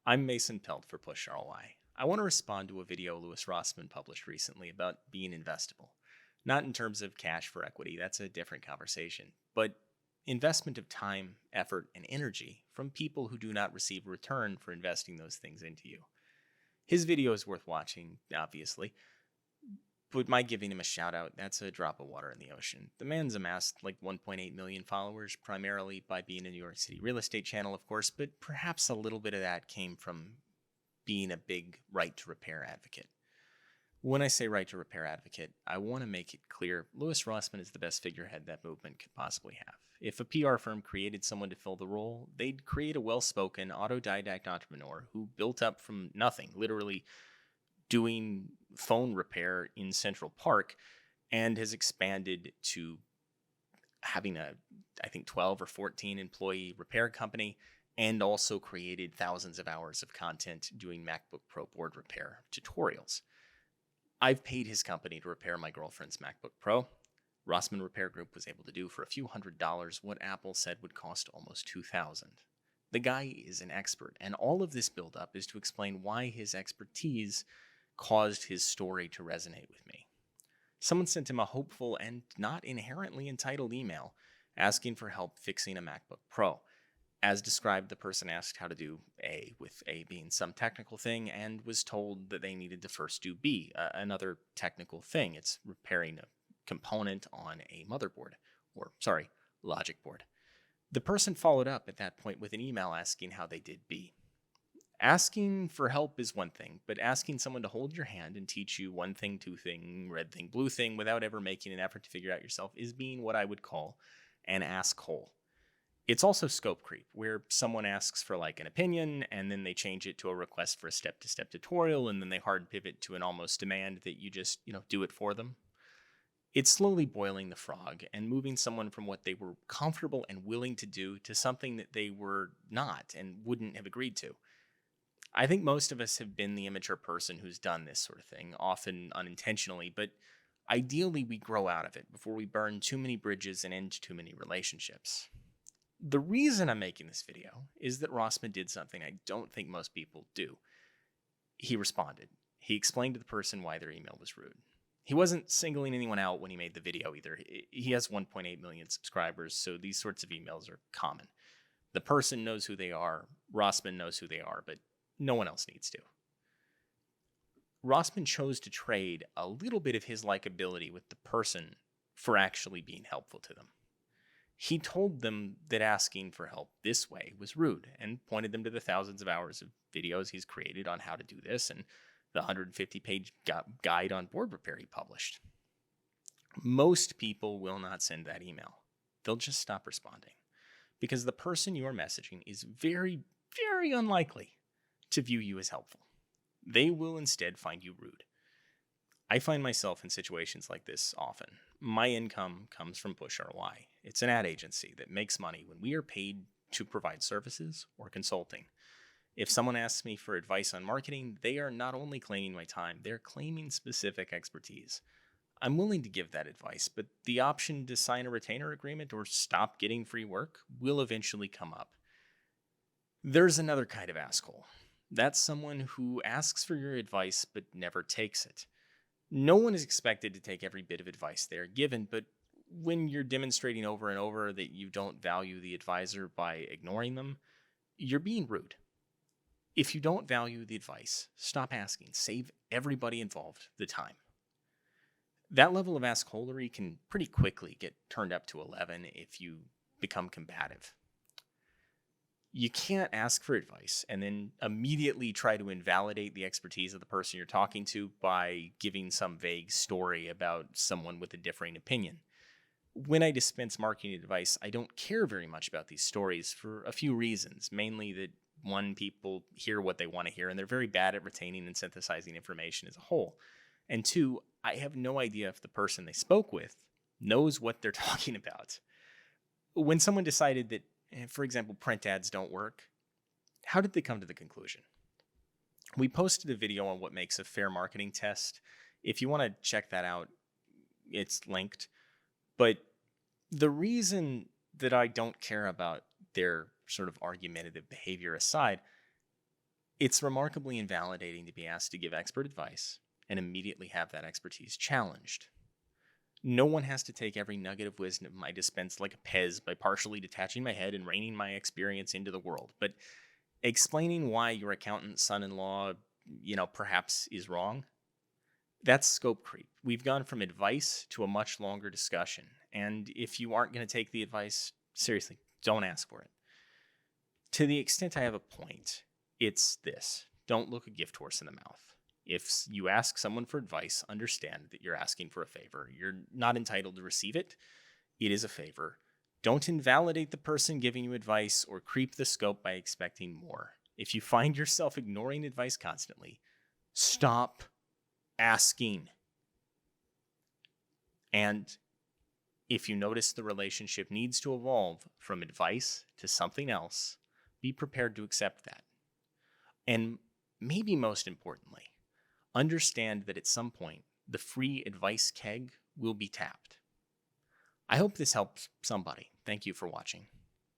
I'm Mason Pelt for Push ROI. I want to respond to a video Louis Rossman published recently about being investable. Not in terms of cash for equity, that's a different conversation, but investment of time, effort, and energy from people who do not receive a return for investing those things into you. His video is worth watching, obviously, but my giving him a shout out, that's a drop of water in the ocean. The man's amassed like 1.8 million followers, primarily by being a New York City real estate channel, of course, but perhaps a little bit of that came from being a big right to repair advocate. When I say right to repair advocate, I want to make it clear Louis Rossman is the best figurehead that movement could possibly have. If a PR firm created someone to fill the role, they'd create a well-spoken autodidact entrepreneur who built up from nothing, literally doing phone repair in Central Park, and has expanded to having I think 12 or 14 employee repair company, and also created thousands of hours of content doing MacBook Pro board repair tutorials. I've paid his company to repair my girlfriend's MacBook Pro. Rossmann Repair Group was able to do for a few $100s what Apple said would cost almost $2,000. The guy is an expert, and all of this buildup is to explain why his expertise caused his story to resonate with me. Someone sent him a hopeful and not inherently entitled email asking for help fixing a MacBook Pro. As described, the person asked how to do A, with A being some technical thing, and was told that they needed to first do B, another technical thing. It's repairing a component on a motherboard, logic board. The person followed up at that point with an email asking how they did B. Asking for help is one thing, but asking someone to hold your hand and teach you one thing, two thing, red thing, blue thing without ever making an effort to figure out yourself is being what I would call an asshole. It's also scope creep, where someone asks for like an opinion and then they change it to a request for a step-to-step tutorial, and then they hard pivot to an almost demand that you just, do it for them. It's slowly boiling the frog and moving someone from what they were comfortable and willing to do to something that they were not and wouldn't have agreed to. I think most of us have been the immature person who's done this sort of thing, often unintentionally, but ideally we grow out of it before we burn too many bridges and end too many relationships. The reason I'm making this video is that Rossman did something I don't think most people do. He responded. He explained to the person why their email was rude. He wasn't singling anyone out when he made the video either. He has 1.8 million subscribers, so these sorts of emails are common. The person knows who they are, Rossman knows who they are, but no one else needs to. Rossman chose to trade a little bit of his likability with the person for actually being helpful to them. He told them that asking for help this way was rude and pointed them to the thousands of hours of videos he's created on how to do this and the 150-page guide on board repair he published. Most people will not send that email. They'll just stop responding because the person you are messaging is very, very unlikely to view you as helpful. They will instead find you rude. I find myself in situations like this often. My income comes from Push ROI. It's an ad agency that makes money when we are paid to provide services or consulting. If someone asks me for advice on marketing, they are not only claiming my time, they're claiming specific expertise. I'm willing to give that advice, but the option to sign a retainer agreement or stop getting free work will eventually come up. There's another kind of asshole. That's someone who asks for your advice but never takes it. No one is expected to take every bit of advice they are given, but when you're demonstrating over and over that you don't value the advisor by ignoring them, you're being rude. If you don't value the advice, stop asking. Save everybody involved the time. That level of assholery can pretty quickly get turned up to 11 if you become combative. You can't ask for advice and then immediately try to invalidate the expertise of the person you're talking to by giving some vague story about someone with a differing opinion. When I dispense marketing advice, I don't care very much about these stories for a few reasons, mainly that one, people hear what they want to hear and they're very bad at retaining and synthesizing information as a whole. And two, I have no idea if the person they spoke with knows what they're talking about. When someone decided that, for example, print ads don't work, how did they come to the conclusion? We posted a video on what makes a fair marketing test. If you want to check that out, it's linked. But the reason that I don't care about their sort of argumentative behavior aside, It's remarkably invalidating to be asked to give expert advice and immediately have that expertise challenged. No one has to take every nugget of wisdom I dispense like a Pez by partially detaching my head and reining my experience into the world. But explaining why your accountant's son-in-law, perhaps is wrong, that's scope creep. We've gone from advice to a much longer discussion. And if you aren't going to take the advice, seriously, don't ask for it. To the extent I have a point, it's this: don't look a gift horse in the mouth. If you ask someone for advice, understand that you're asking for a favor. You're not entitled to receive it. It is a favor. Don't invalidate the person giving you advice or creep the scope by expecting more. If you find yourself ignoring advice constantly, stop asking. And if you notice the relationship needs to evolve from advice to something else, be prepared to accept that. And maybe most importantly, understand that at some point, the free advice keg will be tapped. I hope this helps somebody. Thank you for watching.